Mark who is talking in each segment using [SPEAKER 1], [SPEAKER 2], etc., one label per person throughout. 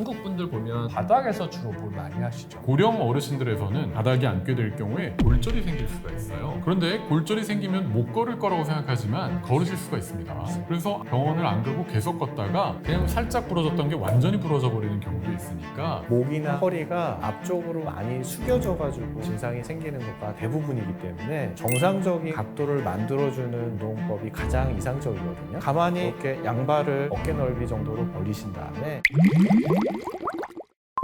[SPEAKER 1] 한국 분들 보면 바닥에서 주로 뭘 많이 하시죠?
[SPEAKER 2] 고령 어르신들에서는 바닥에 앉게 될 경우에 골절이 생길 수가 있어요. 그런데 골절이 생기면 못 걸을 거라고 생각하지만 걸으실 수가 있습니다. 그래서 병원을 안 가고 계속 걷다가 그냥 살짝 부러졌던 게 완전히 부러져 버리는 경우도 있으니까
[SPEAKER 3] 목이나 허리가 앞쪽으로 많이 숙여져가지고 증상이 생기는 것과 대부분이기 때문에 정상적인 각도를 만들어주는 운동법이 가장 이상적이거든요. 가만히 이렇게 양발을 어깨 넓이 정도로 벌리신 다음에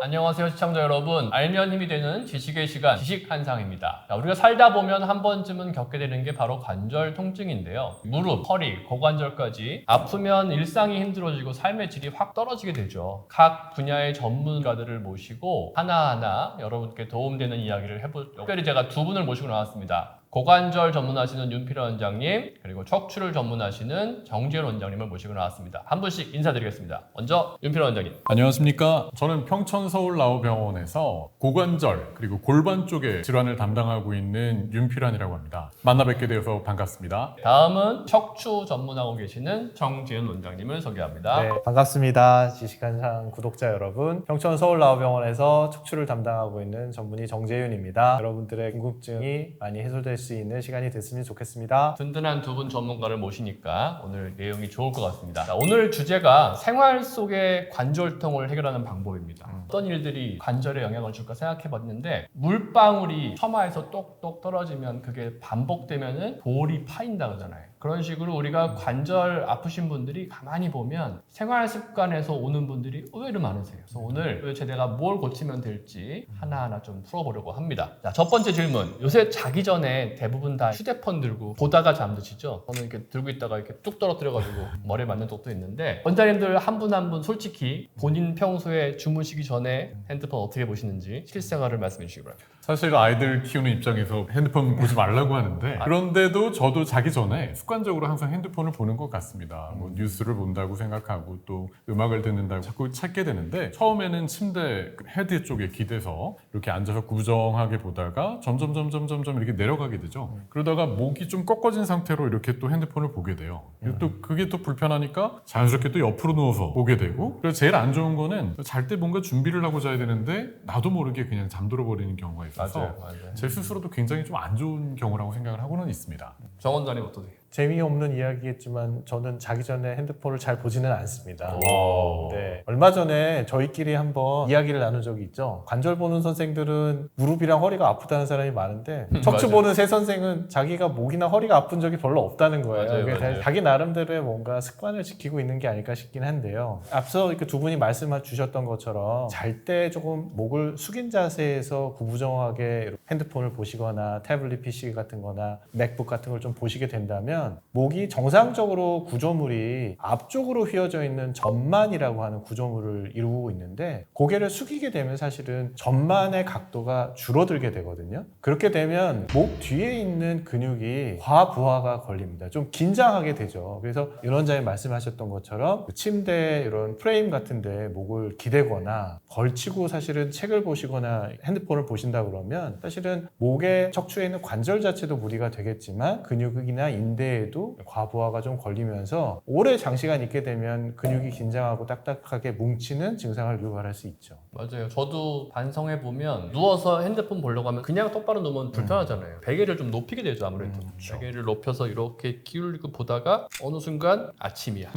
[SPEAKER 1] 안녕하세요 시청자 여러분, 알면 힘이 되는 지식의 시간 지식한상입니다. 우리가 살다 보면 한 번쯤은 겪게 되는 게 바로 관절 통증인데요. 무릎, 허리, 고관절까지 아프면 일상이 힘들어지고 삶의 질이 확 떨어지게 되죠. 각 분야의 전문가들을 모시고 하나하나 여러분께 도움되는 이야기를 해보려고 특별히 제가 두 분을 모시고 나왔습니다. 고관절 전문하시는 윤필원 원장님, 그리고 척추를 전문하시는 정재현 원장님을 모시고 나왔습니다. 한 분씩 인사드리겠습니다. 먼저 윤필원 원장님.
[SPEAKER 2] 안녕하십니까. 저는 평촌 서울나우병원에서 고관절 그리고 골반 쪽의 질환을 담당하고 있는 윤필환이라고 합니다. 만나 뵙게 되어서 반갑습니다.
[SPEAKER 1] 다음은 척추 전문하고 계시는 정재현 원장님을 소개합니다.
[SPEAKER 3] 네, 반갑습니다. 지식한상 구독자 여러분, 평촌 서울나우병원에서 척추를 담당하고 있는 전문의 정재윤입니다. 여러분들의 궁금증이 많이 해소될 수 있는 시간이 됐으면 좋겠습니다.
[SPEAKER 1] 든든한 두 분 전문가를 모시니까 오늘 내용이 좋을 것 같습니다. 자, 오늘 주제가 생활 속의 관절통을 해결하는 방법입니다. 어떤 일들이 관절에 영향을 줄까 생각해 봤는데, 물방울이 처마에서 똑똑 떨어지면 그게 반복되면은 볼이 파인다 그러잖아요. 그런 식으로 우리가 관절 아프신 분들이 가만히 보면 생활 습관에서 오는 분들이 의외로 많으세요. 그래서 오늘 제가 뭘 고치면 될지 하나하나 좀 풀어보려고 합니다. 자, 첫 번째 질문. 요새 자기 전에 대부분 다 휴대폰 들고 보다가 잠드시죠? 저는 이렇게 들고 있다가 이렇게 뚝 떨어뜨려가지고 머리에 맞는 적도 있는데, 원장님들 한 분 한 분 솔직히 본인 평소에 주무시기 전에 핸드폰 어떻게 보시는지 실생활을 말씀해 주시기 바랍니다.
[SPEAKER 2] 사실 아이들 키우는 입장에서 핸드폰 보지 말라고 하는데, 그런데도 저도 자기 전에 습관적으로 항상 핸드폰을 보는 것 같습니다. 뭐 뉴스를 본다고 생각하고 또 음악을 듣는다고 자꾸 찾게 되는데, 처음에는 침대 헤드 쪽에 기대서 이렇게 앉아서 구정하게 보다가 점점 이렇게 내려가게 되죠. 그러다가 목이 좀 꺾어진 상태로 이렇게 또 핸드폰을 보게 돼요. 또 그게 또 불편하니까 자연스럽게 또 옆으로 누워서 보게 되고, 그래서 제일 안 좋은 거는 잘 때 뭔가 준비를 하고 자야 되는데 나도 모르게 그냥 잠들어 버리는 경우가 있어서
[SPEAKER 1] 맞아요.
[SPEAKER 2] 제 스스로도 굉장히 좀 안 좋은 경우라고 생각을 하고는 있습니다.
[SPEAKER 1] 정 원장님 어떠세요?
[SPEAKER 3] 재미없는 이야기겠지만 저는 자기 전에 핸드폰을 잘 보지는 않습니다.
[SPEAKER 2] 오.
[SPEAKER 3] 네. 얼마 전에 저희끼리 한번 이야기를 나눈 적이 있죠. 관절 보는 선생들은 무릎이랑 허리가 아프다는 사람이 많은데 척추
[SPEAKER 1] 맞아요.
[SPEAKER 3] 보는 새 선생은 자기가 목이나 허리가 아픈 적이 별로 없다는 거예요.
[SPEAKER 1] 맞아요.
[SPEAKER 3] 자기 나름대로의 뭔가 습관을 지키고 있는 게 아닐까 싶긴 한데요. 앞서 이렇게 두 분이 말씀해 주셨던 것처럼 잘 때 조금 목을 숙인 자세에서 구부정하게 핸드폰을 보시거나 태블릿 PC 같은 거나 맥북 같은 걸 좀 보시게 된다면 목이 정상적으로 구조물이 앞쪽으로 휘어져 있는 전만이라고 하는 구조물을 이루고 있는데, 고개를 숙이게 되면 사실은 전만의 각도가 줄어들게 되거든요. 그렇게 되면 목 뒤에 있는 근육이 과부하가 걸립니다. 좀 긴장하게 되죠. 그래서 윤 원장님 말씀하셨던 것처럼 침대 이런 프레임 같은 데 목을 기대거나 걸치고 사실은 책을 보시거나 핸드폰을 보신다 그러면 사실은 목의 척추에 있는 관절 자체도 무리가 되겠지만 근육이나 인대에도 과부하가 좀 걸리면서 오래 장시간 있게 되면 근육이 긴장하고 딱딱하게 뭉치는 증상을 유발할 수 있죠.
[SPEAKER 1] 맞아요. 저도 반성해 보면 누워서 핸드폰 보려고 하면 그냥 똑바로 누우면 불편하잖아요. 베개를 좀 높이게 되죠, 아무래도. 베개를 높여서 이렇게 기울이고 보다가 어느 순간 아침이야.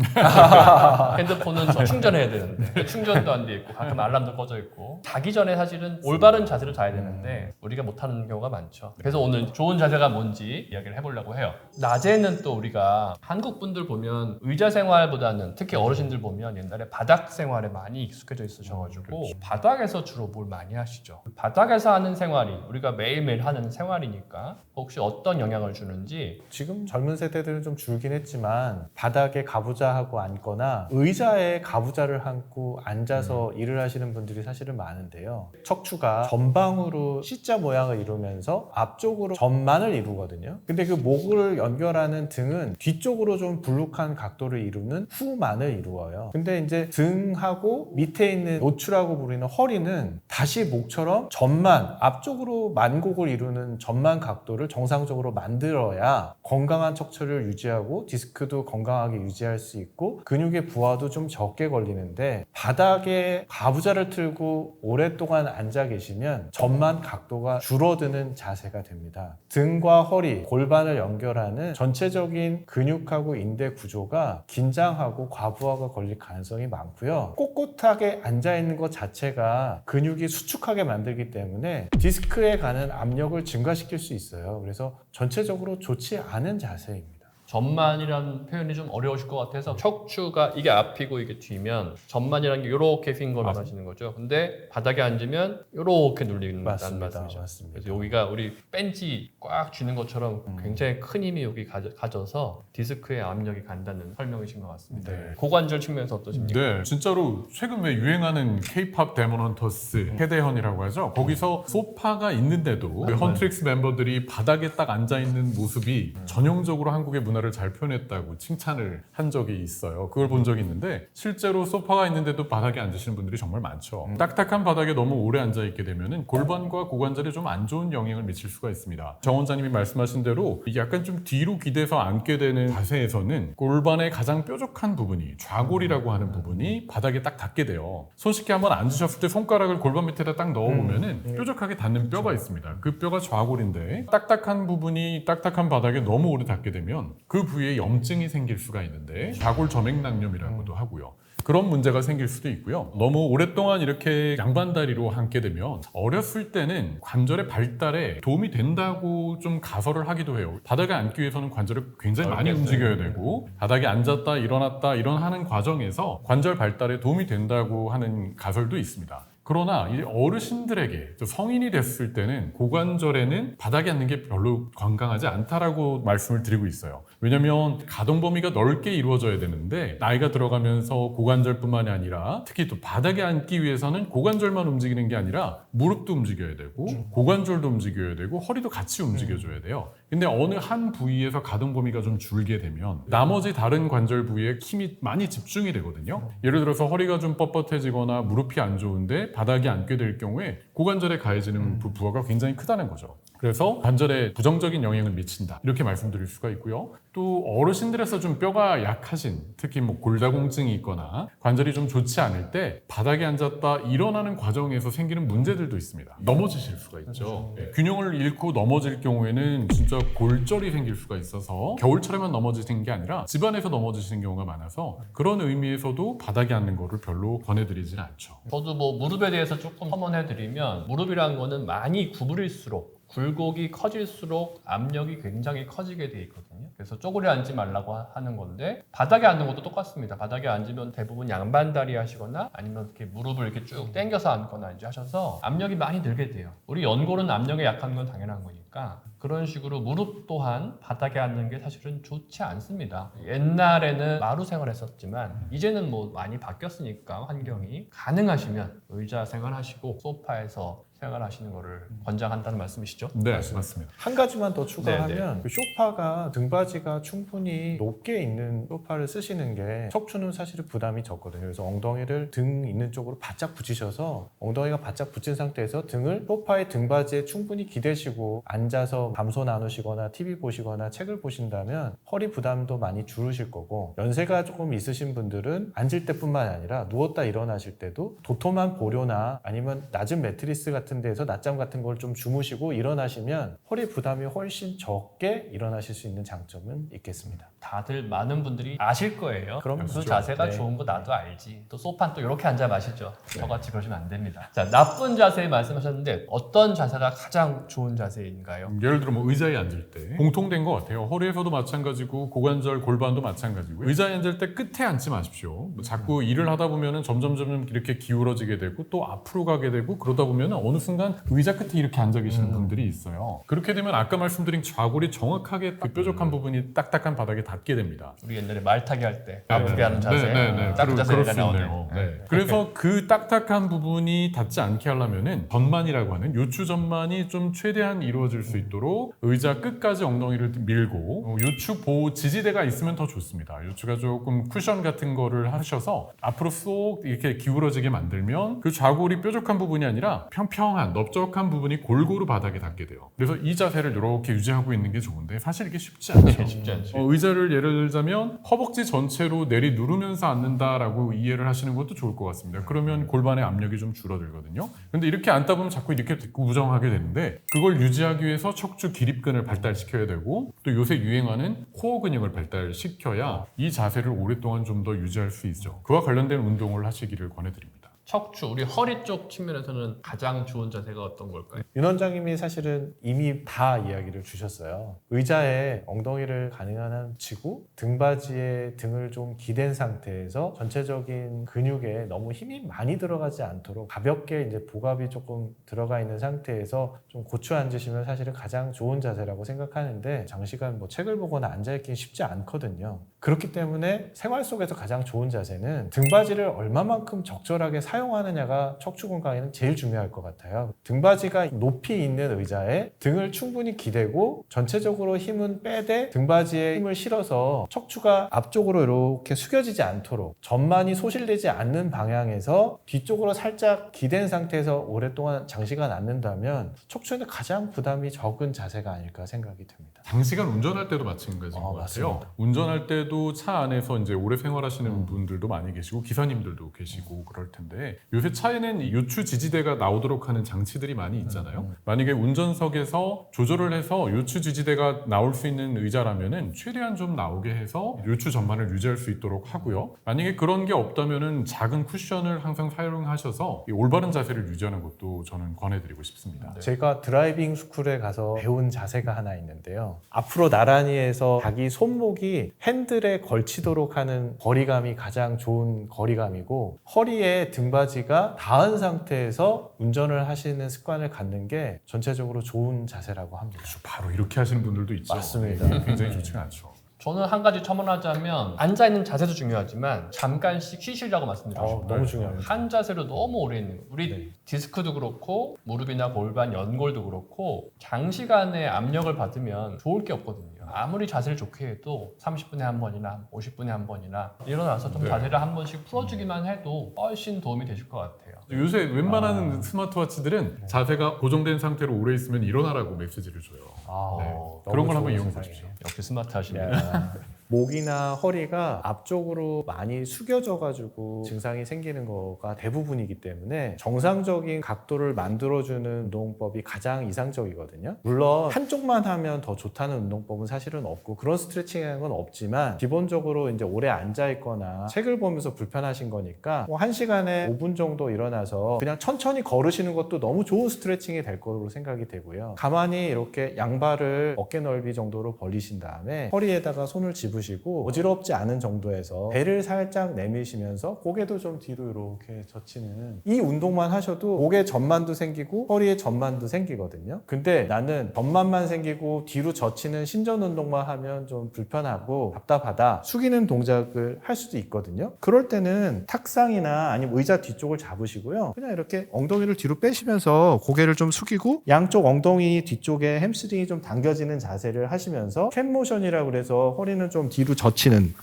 [SPEAKER 1] 핸드폰은 저 충전해야 되는데 충전도 안 돼 있고 가끔 알람도 꺼져 있고, 자기 전에 사실은 올바른 자세로 자야 되는데 우리가 못하는 경우가 많죠. 그래서 오늘 좋은 자세가 뭔지 이야기를 해보려고 해요. 낮에는 또 우리가 한국 분들 보면 의자 생활보다는, 특히 어르신들 보면 옛날에 바닥 생활에 많이 익숙해져 있으셔가지고 바닥에서 주로 뭘 많이 하시죠. 바닥에서 하는 생활이 우리가 매일매일 하는 생활이니까 혹시 어떤 영향을 주는지.
[SPEAKER 3] 지금 젊은 세대들은 좀 줄긴 했지만 바닥에 가부좌하고 앉거나 의자에 가부좌를 앉고 앉아서 일을 하시는 분들이 사실은 많은데요. 척추가 전방으로 C자 모양을 이루면서 앞쪽으로 전만을 이루거든요. 근데 그 목을 연결하는 자세보다는 등은 뒤쪽으로 좀 불룩한 각도를 이루는 후만을 이루어요. 근데 이제 등하고 밑에 있는 노출하고 부르는 허리는 다시 목처럼 전만, 앞쪽으로 만곡을 이루는 전만 각도를 정상적으로 만들어야 건강한 척추를 유지하고 디스크도 건강하게 유지할 수 있고 근육의 부하도 좀 적게 걸리는데, 바닥에 가부좌를 틀고 오랫동안 앉아 계시면 전만 각도가 줄어드는 자세가 됩니다. 등과 허리, 골반을 연결하는 전체적인 근육하고 인대 구조가 긴장하고 과부하가 걸릴 가능성이 많고요. 꼿꼿하게 앉아 있는 것 자체가 근육이 수축하게 만들기 때문에 디스크에 가는 압력을 증가시킬 수 있어요. 그래서 전체적으로 좋지 않은 자세입니다.
[SPEAKER 1] 전만이라는 표현이 좀 어려우실 것 같아서 척추가 이게 앞이고 이게 뒤면 전만이라는 게 이렇게 핀 걸 말하시는 거죠. 근데 바닥에 앉으면 이렇게 눌리는
[SPEAKER 3] 맞습니다.
[SPEAKER 1] 말씀이죠.
[SPEAKER 3] 맞습니다.
[SPEAKER 1] 그래서 여기가 우리 벤치 꽉 쥐는 것처럼 굉장히 큰 힘이 여기 가져서 디스크에 압력이 간다는 설명이신 것 같습니다.
[SPEAKER 3] 네.
[SPEAKER 1] 고관절 측면에서 어떠십니까?
[SPEAKER 2] 네, 진짜로 최근 왜 유행하는 K-팝 데몬 헌터스 헤대헌이라고 하죠. 거기서 소파가 있는데도 그 헌트릭스 멤버들이 바닥에 딱 앉아 있는 모습이 전형적으로 한국의 문화를 잘 표현했다고 칭찬을 한 적이 있어요. 그걸 본 적이 있는데 실제로 소파가 있는데도 바닥에 앉으시는 분들이 정말 많죠. 딱딱한 바닥에 너무 오래 앉아 있게 되면은 골반과 고관절에 좀 안 좋은 영향을 미칠 수가 있습니다. 정 원장님이 말씀하신 대로 약간 좀 뒤로 기대서 앉게 되는 자세에서는 골반의 가장 뾰족한 부분이 좌골이라고 하는 부분이 바닥에 딱 닿게 돼요. 손쉽게 한번 앉으셨을 때 손가락을 골반 밑에다 딱 넣어보면은 뾰족하게 닿는 뼈가 있습니다. 그 뼈가 좌골인데 딱딱한 부분이 딱딱한 바닥에 너무 오래 닿게 되면 그 부위에 염증이 생길 수가 있는데 좌골 점액낭염이라고도 하고요. 그런 문제가 생길 수도 있고요. 너무 오랫동안 이렇게 양반다리로 앉게 되면 어렸을 때는 관절의 발달에 도움이 된다고 좀 가설을 하기도 해요. 바닥에 앉기 위해서는 관절을 굉장히 많이 움직여야 되고 바닥에 앉았다 일어났다 하는 과정에서 관절 발달에 도움이 된다고 하는 가설도 있습니다. 그러나 이 어르신들에게 성인이 됐을 때는 고관절에는 바닥에 앉는 게 별로 건강하지 않다라고 말씀을 드리고 있어요. 왜냐하면 가동 범위가 넓게 이루어져야 되는데 나이가 들어가면서 고관절뿐만이 아니라 특히 또 바닥에 앉기 위해서는 고관절만 움직이는 게 아니라 무릎도 움직여야 되고 고관절도 움직여야 되고 허리도 같이 움직여줘야 돼요. 근데 어느 한 부위에서 가동 범위가 좀 줄게 되면 나머지 다른 관절 부위에 힘이 많이 집중이 되거든요. 예를 들어서 허리가 좀 뻣뻣해지거나 무릎이 안 좋은데 바닥에 앉게 될 경우에 고관절에 가해지는 부하가 굉장히 크다는 거죠. 그래서 관절에 부정적인 영향을 미친다 이렇게 말씀드릴 수가 있고요. 또 어르신들에서 좀 뼈가 약하신 특히 뭐 골다공증이 있거나 관절이 좀 좋지 않을 때 바닥에 앉았다 일어나는 과정에서 생기는 문제들도 있습니다. 넘어지실 수가 있죠. 네. 균형을 잃고 넘어질 경우에는 진짜 골절이 생길 수가 있어서 겨울철에만 넘어지는 게 아니라 집안에서 넘어지시는 경우가 많아서 그런 의미에서도 바닥에 앉는 거를 별로 권해드리진 않죠.
[SPEAKER 1] 저도 뭐 무릎에 대해서 조금 첨언해드리면 무릎이라는 거는 많이 구부릴수록 굴곡이 커질수록 압력이 굉장히 커지게 돼 있거든요. 그래서 쪼그려 앉지 말라고 하는 건데 바닥에 앉는 것도 똑같습니다. 바닥에 앉으면 대부분 양반다리 하시거나 아니면 이렇게 무릎을 이렇게 쭉 당겨서 앉거나 이제 하셔서 압력이 많이 늘게 돼요. 우리 연골은 압력에 약한 건 당연한 거니까 그런 식으로 무릎 또한 바닥에 앉는 게 사실은 좋지 않습니다. 옛날에는 마루 생활했었지만 이제는 뭐 많이 바뀌었으니까 환경이 가능하시면 의자 생활하시고 소파에서 생활하시는 거를 권장한다는 말씀이시죠?
[SPEAKER 2] 네, 맞습니다.
[SPEAKER 3] 한 가지만 더 추가하면
[SPEAKER 1] 네.
[SPEAKER 3] 그 소파가 등받이가 충분히 높게 있는 소파를 쓰시는 게 척추는 사실은 부담이 적거든요. 그래서 엉덩이를 등 있는 쪽으로 바짝 붙이셔서 엉덩이가 바짝 붙인 상태에서 등을 소파의 등받이에 충분히 기대시고 앉아서 담소 나누시거나 TV 보시거나 책을 보신다면 허리 부담도 많이 줄으실 거고, 연세가 조금 있으신 분들은 앉을 때뿐만 아니라 누웠다 일어나실 때도 도톰한 보료나 아니면 낮은 매트리스 같은 데서 낮잠 같은 걸 좀 주무시고 일어나시면 허리 부담이 훨씬 적게 일어나실 수 있는 장점은 있겠습니다.
[SPEAKER 1] 다들 많은 분들이 아실 거예요.
[SPEAKER 3] 그럼
[SPEAKER 1] 그 자세가
[SPEAKER 3] 네.
[SPEAKER 1] 좋은 거 나도 알지. 또 소파는 또 이렇게 앉아 마시죠. 저같이 그러시면 안 됩니다. 자, 나쁜 자세 말씀하셨는데 어떤 자세가 가장 좋은 자세인가요?
[SPEAKER 2] 예를 들어 뭐 의자에 앉을 때 공통된 것 같아요. 허리에서도 마찬가지고 고관절, 골반도 마찬가지고요. 의자에 앉을 때 끝에 앉지 마십시오. 뭐 자꾸 일을 하다 보면은 점점 이렇게 기울어지게 되고 또 앞으로 가게 되고 그러다 보면은 어느 어느 순간 의자 끝에 이렇게 앉아 계시는 분들이 있어요. 그렇게 되면 아까 말씀드린 좌골이 정확하게 그 뾰족한 부분이 딱딱한 바닥에 닿게 됩니다.
[SPEAKER 1] 우리 옛날에 말 타기 할 때 아프게 하는 자세, 딱 그
[SPEAKER 2] 그럴
[SPEAKER 1] 자세가
[SPEAKER 2] 수
[SPEAKER 1] 나오네.
[SPEAKER 2] 있네요. 네. 그래서 그 딱딱한 부분이 닿지 않게 하려면은 전만이라고 하는 요추 전만이 좀 최대한 이루어질 수 있도록 의자 끝까지 엉덩이를 밀고 요추 보호 지지대가 있으면 더 좋습니다. 요추가 조금 쿠션 같은 거를 하셔서 앞으로 쏙 이렇게 기울어지게 만들면 그 좌골이 뾰족한 부분이 아니라 평평한 넓적한 부분이 골고루 바닥에 닿게 돼요. 그래서 이 자세를 이렇게 유지하고 있는 게 좋은데 사실 이게 쉽지 않죠.
[SPEAKER 1] 쉽지 않지.
[SPEAKER 2] 의자를 예를 들자면 허벅지 전체로 내리 누르면서 앉는다라고 이해를 하시는 것도 좋을 것 같습니다. 그러면 골반의 압력이 좀 줄어들거든요. 근데 이렇게 앉다 보면 자꾸 이렇게 구부정하게 되는데 그걸 유지하기 위해서 척추 기립근을 발달시켜야 되고 또 요새 유행하는 코어 근육을 발달시켜야 이 자세를 오랫동안 좀 더 유지할 수 있죠. 그와 관련된 운동을 하시기를 권해드립니다.
[SPEAKER 1] 척추, 우리 허리 쪽 측면에서는 가장 좋은 자세가 어떤 걸까요?
[SPEAKER 3] 윤 원장님이 사실은 이미 다 이야기를 주셨어요. 의자에 엉덩이를 가능한 한 쥐고 등받이에 등을 좀 기댄 상태에서 전체적인 근육에 너무 힘이 많이 들어가지 않도록 가볍게 이제 복압이 조금 들어가 있는 상태에서 좀 고추 앉으시면 사실은 가장 좋은 자세라고 생각하는데 장시간 뭐 책을 보거나 앉아있기 쉽지 않거든요. 그렇기 때문에 생활 속에서 가장 좋은 자세는 등받이를 얼마만큼 적절하게 사용하느냐가 척추 건강에는 제일 중요할 것 같아요. 등받이가 높이 있는 의자에 등을 충분히 기대고 전체적으로 힘은 빼되 등받이에 힘을 실어서 척추가 앞쪽으로 이렇게 숙여지지 않도록 전만이 소실되지 않는 방향에서 뒤쪽으로 살짝 기댄 상태에서 오랫동안 장시간 앉는다면 척추에는 가장 부담이 적은 자세가 아닐까 생각이 듭니다.
[SPEAKER 2] 장시간 운전할 때도 마찬가지인 것 같아요.
[SPEAKER 3] 맞습니다.
[SPEAKER 2] 운전할 때도 차 안에서 이제 오래 생활하시는 분들도 많이 계시고 기사님들도 계시고 그럴 텐데 요새 차에는 요추 지지대가 나오도록 하는 장치들이 많이 있잖아요. 만약에 운전석에서 조절을 해서 요추 지지대가 나올 수 있는 의자라면은 최대한 좀 나오게 해서 요추 전만을 유지할 수 있도록 하고요. 만약에 그런 게 없다면은 작은 쿠션을 항상 사용하셔서 이 올바른 자세를 유지하는 것도 저는 권해드리고 싶습니다.
[SPEAKER 3] 제가 드라이빙 스쿨에 가서 배운 자세가 하나 있는데요. 앞으로 나란히 해서 자기 손목이 핸들에 걸치도록 하는 거리감이 가장 좋은 거리감이고 허리에 등받이가 닿은 상태에서 운전을 하시는 습관을 갖는 게 전체적으로 좋은 자세라고 합니다.
[SPEAKER 2] 바로 이렇게 하시는 분들도 있죠.
[SPEAKER 3] 맞습니다.
[SPEAKER 2] 네, 굉장히 좋지가 않죠.
[SPEAKER 1] 저는 한 가지 첨언하자면 앉아있는 자세도 중요하지만 잠깐씩 쉬시라고 말씀드리고 싶어요.
[SPEAKER 3] 너무 중요합니다.
[SPEAKER 1] 한 자세로 너무 오래 있는 거. 우리 디스크도 그렇고 무릎이나 골반, 연골도 그렇고 장시간의 압력을 받으면 좋을 게 없거든요. 아무리 자세를 좋게 해도 30분에 한 번이나 50분에 한 번이나 일어나서 좀 자세를 한 번씩 풀어주기만 해도 훨씬 도움이 되실 것 같아요.
[SPEAKER 2] 요새 웬만한 스마트워치들은 자세가 고정된 상태로 오래 있으면 일어나라고 메시지를 줘요.
[SPEAKER 3] 너무
[SPEAKER 2] 그런 걸 한번
[SPEAKER 3] 좋은
[SPEAKER 2] 이용해
[SPEAKER 3] 세상이에요.
[SPEAKER 2] 보십시오.
[SPEAKER 1] 역시 스마트하시네요.
[SPEAKER 3] 야. 목이나 허리가 앞쪽으로 많이 숙여져가지고 증상이 생기는 거가 대부분이기 때문에 정상적인 각도를 만들어주는 운동법이 가장 이상적이거든요. 물론 한쪽만 하면 더 좋다는 운동법은 사실은 없고 그런 스트레칭하는 건 없지만 기본적으로 이제 오래 앉아있거나 책을 보면서 불편하신 거니까 뭐 1시간에 5분 정도 일어나서 그냥 천천히 걸으시는 것도 너무 좋은 스트레칭이 될 거로 생각이 되고요. 가만히 이렇게 양발을 어깨 넓이 정도로 벌리신 다음에 허리에다가 손을 집으시고 어지럽지 않은 정도에서 배를 살짝 내미시면서 고개도 좀 뒤로 이렇게 젖히는 이 운동만 하셔도 목에 전만도 생기고 허리에 전만도 생기거든요. 근데 나는 전만만 생기고 뒤로 젖히는 신전 운동만 하면 좀 불편하고 답답하다 숙이는 동작을 할 수도 있거든요. 그럴 때는 탁상이나 아니면 의자 뒤쪽을 잡으시고요. 그냥 이렇게 엉덩이를 뒤로 빼시면서 고개를 좀 숙이고 양쪽 엉덩이 뒤쪽에 햄스트링이 좀 당겨지는 자세를 하시면서 캔 모션이라고 그래서 허리는 좀 뒤로 젖히는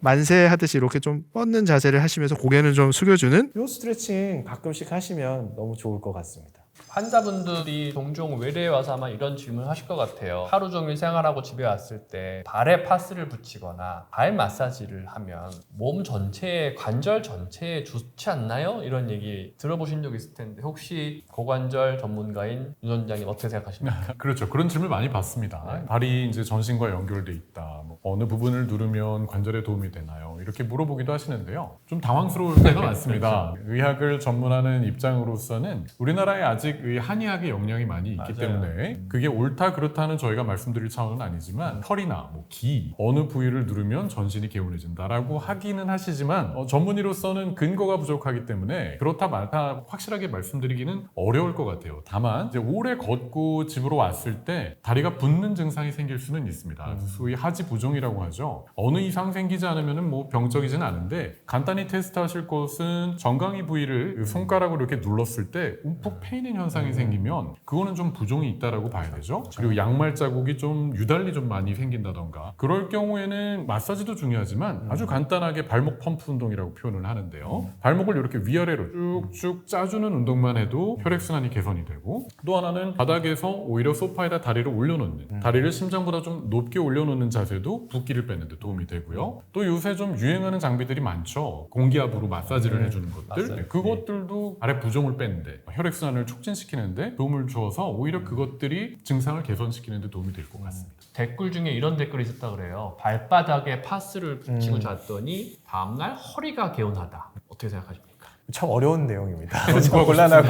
[SPEAKER 3] 만세 하듯이 이렇게 좀 뻗는 자세를 하시면서 고개는 좀 숙여주는 이 스트레칭 가끔씩 하시면 너무 좋을 것 같습니다.
[SPEAKER 1] 환자분들이 종종 외래에 와서 아마 이런 질문을 하실 것 같아요. 하루 종일 생활하고 집에 왔을 때 발에 파스를 붙이거나 발 마사지를 하면 몸 전체에 관절 전체에 좋지 않나요? 이런 얘기 들어보신 적 있을 텐데 혹시 고관절 전문가인 윤 원장님 어떻게 생각하십니까?
[SPEAKER 2] 그렇죠. 그런 질문 많이 받습니다. 발이 이제 전신과 연결돼 있다. 뭐 어느 부분을 누르면 관절에 도움이 되나요? 이렇게 물어보기도 하시는데요. 좀 당황스러울 때가 많습니다. 의학을 전문하는 입장으로서는 우리나라에 아직 아직 이 한의학의 영향이 많이 있기
[SPEAKER 1] 맞아요.
[SPEAKER 2] 때문에 그게 옳다 그렇다는 저희가 말씀드릴 차원은 아니지만 털이나 뭐 기 어느 부위를 누르면 전신이 개운해진다라고 하기는 하시지만 전문의로서는 근거가 부족하기 때문에 그렇다 말다 확실하게 말씀드리기는 어려울 것 같아요. 다만 이제 오래 걷고 집으로 왔을 때 다리가 붓는 증상이 생길 수는 있습니다. 소위 하지 부종이라고 하죠. 어느 이상 생기지 않으면은 뭐 병적이진 않은데 간단히 테스트하실 것은 정강이 부위를 그 손가락으로 이렇게 눌렀을 때 움푹 패이는 현상이 생기면 그거는 좀 부종이 있다라고 봐야 되죠. 그리고 양말 자국이 좀 유달리 좀 많이 생긴다던가 그럴 경우에는 마사지도 중요하지만 아주 간단하게 발목 펌프 운동이라고 표현을 하는데요. 발목을 이렇게 위아래로 쭉쭉 짜주는 운동만 해도 혈액순환이 개선이 되고 또 하나는 바닥에서 오히려 소파에다 다리를 올려놓는 다리를 심장보다 좀 높게 올려놓는 자세도 붓기를 빼는 데 도움이 되고요. 또 요새 좀 유행하는 장비들이 많죠. 공기압으로 마사지를 해주는 것들
[SPEAKER 1] 맞아요.
[SPEAKER 2] 그것들도 아래 부종을 빼는데 혈액순환을 촉진시키는데 도움을 주어서 오히려 그것들이 증상을 개선시키는 데 도움이 될 것 같습니다.
[SPEAKER 1] 댓글 중에 이런 댓글이 있었다 그래요. 발바닥에 파스를 붙이고 잤더니 다음날 허리가 개운하다. 어떻게 생각하십니까?
[SPEAKER 3] 참 어려운 내용입니다. 좀 곤란하고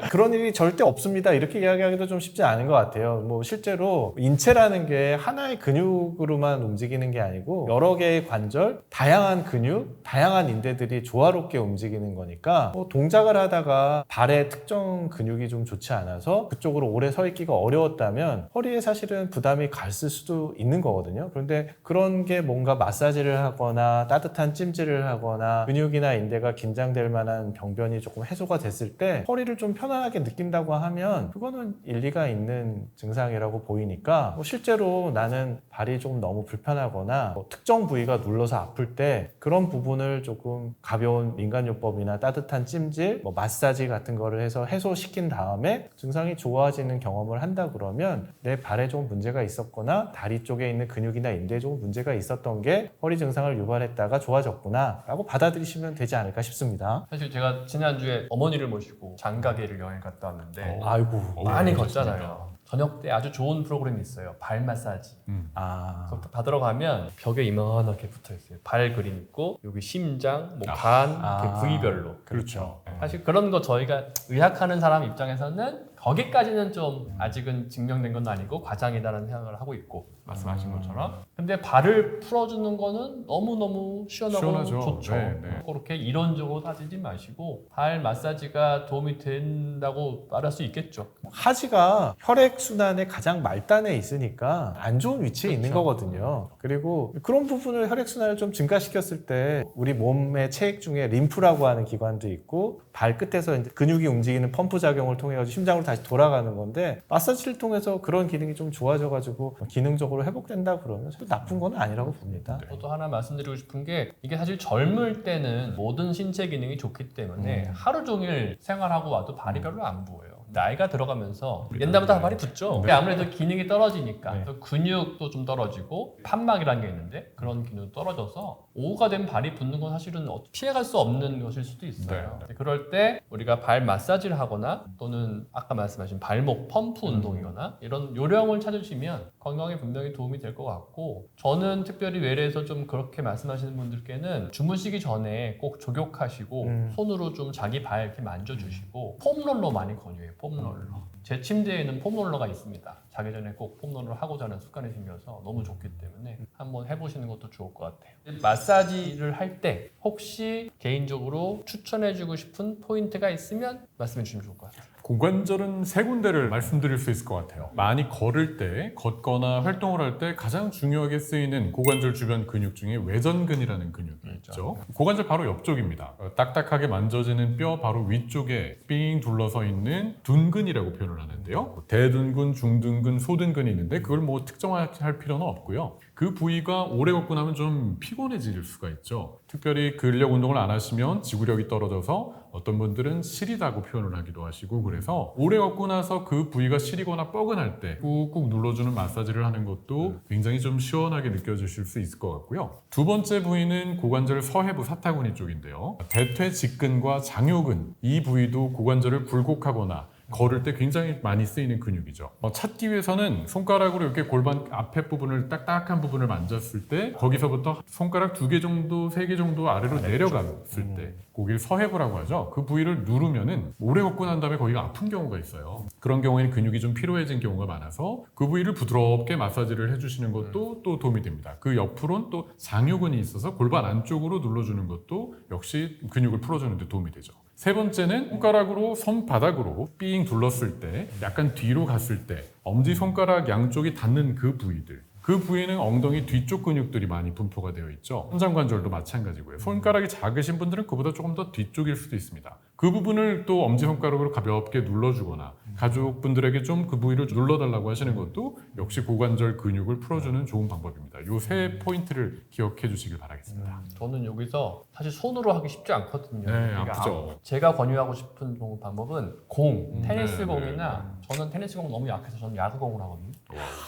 [SPEAKER 3] 그런 일이 절대 없습니다. 이렇게 이야기하기도 좀 쉽지 않은 것 같아요. 뭐 실제로 인체라는 게 하나의 근육으로만 움직이는 게 아니고 여러 개의 관절, 다양한 근육, 다양한 인대들이 조화롭게 움직이는 거니까 뭐 동작을 하다가 발의 특정 근육이 좀 좋지 않아서 그쪽으로 오래 서 있기가 어려웠다면 허리에 사실은 부담이 갔을 수도 있는 거거든요. 그런데 그런 게 뭔가 마사지를 하거나 따뜻한 찜질을 하거나 근육이나 인대가 긴장될 만한 병변이 조금 해소가 됐을 때 허리를 좀 편안하게 느낀다고 하면 그거는 일리가 있는 증상이라고 보이니까 뭐 실제로 나는 발이 조금 너무 불편하거나 뭐 특정 부위가 눌러서 아플 때 그런 부분을 조금 가벼운 민간요법이나 따뜻한 찜질, 뭐 마사지 같은 거를 해서 해소시킨 다음에 증상이 좋아지는 경험을 한다 그러면 내 발에 좀 문제가 있었거나 다리 쪽에 있는 근육이나 인대에 좀 문제가 있었던 게 허리 증상을 유발했다가 좋아졌구나 라고 받아들이시면 되지 않을까 싶습니다.
[SPEAKER 1] 사실 제가 지난주에 어머니를 모시고 장가계를 여행 갔다 왔는데
[SPEAKER 3] 아이고
[SPEAKER 1] 많이 걷잖아요. 저녁 때 아주 좋은 프로그램이 있어요. 발 마사지. 그래서 받으러 가면 벽에 이만하게 붙어 있어요. 발 그림 있고 여기 심장, 뭐 간, 이렇게 부위별로.
[SPEAKER 2] 그렇죠.
[SPEAKER 1] 사실 그런 거 저희가 의학하는 사람 입장에서는 거기까지는 좀 아직은 증명된 건 아니고 과장이다라는 생각을 하고 있고 말씀하신 것처럼. 근데 발을 풀어주는 거는 너무너무 시원하고
[SPEAKER 2] 시원하죠.
[SPEAKER 1] 좋죠.
[SPEAKER 2] 네, 네.
[SPEAKER 1] 그렇게 이론적으로 따지지 마시고 발 마사지가 도움이 된다고 말할 수 있겠죠.
[SPEAKER 3] 하지가 혈액순환의 가장 말단에 있으니까 안 좋은 위치에
[SPEAKER 1] 그렇죠.
[SPEAKER 3] 있는 거거든요. 그리고 그런 부분을 혈액순환을 좀 증가시켰을 때 우리 몸의 체액 중에 림프라고 하는 기관도 있고 발끝에서 이제 근육이 움직이는 펌프 작용을 통해 심장으로 다시 돌아가는 건데 마사지를 통해서 그런 기능이 좀 좋아져가지고 기능적으로 회복된다 그러면 사실 나쁜 건 아니라고 봅니다.
[SPEAKER 1] 저도 하나 말씀드리고 싶은 게 이게 사실 젊을 때는 모든 신체 기능이 좋기 때문에 하루 종일 생활하고 와도 발이 별로 안 부어요. 나이가 들어가면서 옛날보다 발이 붓죠. 근데 아무래도 기능이 떨어지니까 또 근육도 좀 떨어지고 판막이라는 게 있는데 그런 기능도 떨어져서 오후가 되면 발이 붓는 건 사실은 피해갈 수 없는 것일 수도 있어요. 근데 그럴 때 우리가 발 마사지를 하거나 또는 아까 말씀하신 발목 펌프 운동이거나 이런 요령을 찾으시면 건강에 분명히 도움이 될 것 같고 저는 특별히 외래에서 좀 그렇게 말씀하시는 분들께는 주무시기 전에 꼭 족욕하시고 손으로 좀 자기 발 이렇게 만져주시고 폼롤러 많이 권유해요. 폼롤러. 제 침대에는 폼롤러가 있습니다. 자기 전에 꼭 폼롤러 하고 자는 습관이 생겨서 너무 좋기 때문에 한번 해보시는 것도 좋을 것 같아요. 마사지를 할 때 혹시 개인적으로 추천해주고 싶은 포인트가 있으면 말씀해 주시면 좋을 것 같아요.
[SPEAKER 2] 고관절은 세 군데를 말씀드릴 수 있을 것 같아요. 많이 걸을 때, 걷거나 활동을 할 때 가장 중요하게 쓰이는 고관절 주변 근육 중에 외전근이라는 근육이 있죠. 고관절 바로 옆쪽입니다. 딱딱하게 만져지는 뼈 바로 위쪽에 삥 둘러서 있는 둔근이라고 표현을 하는데요. 대둔근, 중둔근, 소둔근이 있는데 그걸 뭐 특정할 필요는 없고요. 그 부위가 오래 걷고 나면 좀 피곤해질 수가 있죠. 특별히 근력 운동을 안 하시면 지구력이 떨어져서 어떤 분들은 시리다고 표현을 하기도 하시고 그래서 오래 걷고 나서 그 부위가 시리거나 뻐근할 때 꾹꾹 눌러주는 마사지를 하는 것도 굉장히 좀 시원하게 느껴지실 수 있을 것 같고요. 두 번째 부위는 고관절 서해부 사타구니 쪽인데요. 대퇴 직근과 장요근 이 부위도 고관절을 굴곡하거나 걸을 때 굉장히 많이 쓰이는 근육이죠. 찾기 위해서는 손가락으로 이렇게 골반 앞에 부분을 딱딱한 부분을 만졌을 때 거기서부터 손가락 2개 정도, 3개 정도 아래로 내려갔을 때 거기를 서해부라고 하죠. 그 부위를 누르면은 오래 걷고 난 다음에 거기가 아픈 경우가 있어요. 그런 경우에는 근육이 좀 피로해진 경우가 많아서 그 부위를 부드럽게 마사지를 해주시는 것도 또 도움이 됩니다. 그 옆으로는 또 장요근이 있어서 골반 안쪽으로 눌러주는 것도 역시 근육을 풀어주는 데 도움이 되죠. 세 번째는 손가락으로 손바닥으로 삥 둘렀을 때 약간 뒤로 갔을 때 엄지손가락 양쪽이 닿는 그 부위들, 그 부위는 엉덩이 뒤쪽 근육들이 많이 분포가 되어 있죠. 선장관절도 마찬가지고요. 손가락이 작으신 분들은 그보다 조금 더 뒤쪽일 수도 있습니다. 그 부분을 또 엄지손가락으로 가볍게 눌러주거나 가족분들에게 좀 그 부위를 눌러달라고 하시는 것도 역시 고관절 근육을 풀어주는 좋은 방법입니다. 이 세 포인트를 기억해 주시길 바라겠습니다.
[SPEAKER 1] 저는 여기서 사실 손으로 하기 쉽지 않거든요.
[SPEAKER 2] 네,
[SPEAKER 1] 그러니까
[SPEAKER 2] 아프죠.
[SPEAKER 1] 제가 권유하고 싶은 방법은 공, 테니스
[SPEAKER 2] 네,
[SPEAKER 1] 공이나 저는 테니스 공 너무 약해서 저는 야구공을 하거든요.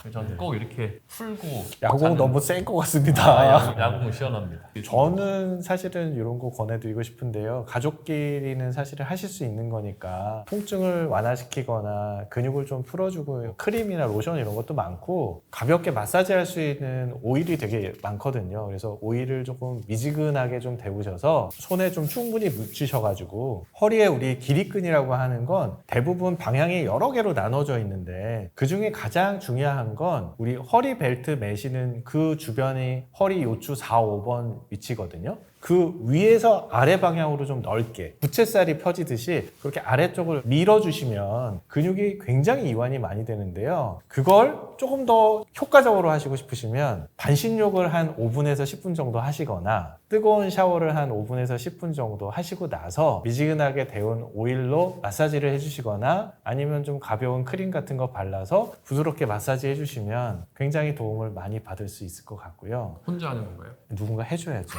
[SPEAKER 1] 그래서 저는 꼭 이렇게 풀고
[SPEAKER 3] 야구공
[SPEAKER 1] 자는-
[SPEAKER 3] 너무 센 것 같습니다.
[SPEAKER 1] 야구공 시원합니다.
[SPEAKER 3] 저는 사실은 이런 거 권해드리고 싶은데요. 가족끼리는 사실은 하실 수 있는 거니까 통증을 완화시키거나 근육을 좀 풀어주고 크림이나 로션 이런 것도 많고 가볍게 마사지할 수 있는 오일이 되게 많거든요. 그래서 오일을 조금 미지근하게 좀 데우셔서 손에 좀 충분히 묻히셔가지고 허리에 우리 길이끈이라고 하는 건 대부분 방향이 여러 개로 나눠져 있는데 그 중에 가장 중요한 건 우리 허리 벨트 매시는 그 주변이 허리 요추 4, 5번 위치거든요. 그 위에서 아래 방향으로 좀 넓게 부채살이 펴지듯이 그렇게 아래쪽을 밀어주시면 근육이 굉장히 이완이 많이 되는데요. 그걸 조금 더 효과적으로 하시고 싶으시면 반신욕을 한 5분에서 10분 정도 하시거나 뜨거운 샤워를 한 5분에서 10분 정도 하시고 나서 미지근하게 데운 오일로 마사지를 해주시거나 아니면 좀 가벼운 크림 같은 거 발라서 부드럽게 마사지 해주시면 굉장히 도움을 많이 받을 수 있을 것 같고요.
[SPEAKER 1] 혼자 하는 건가요?
[SPEAKER 3] 누군가 해줘야죠.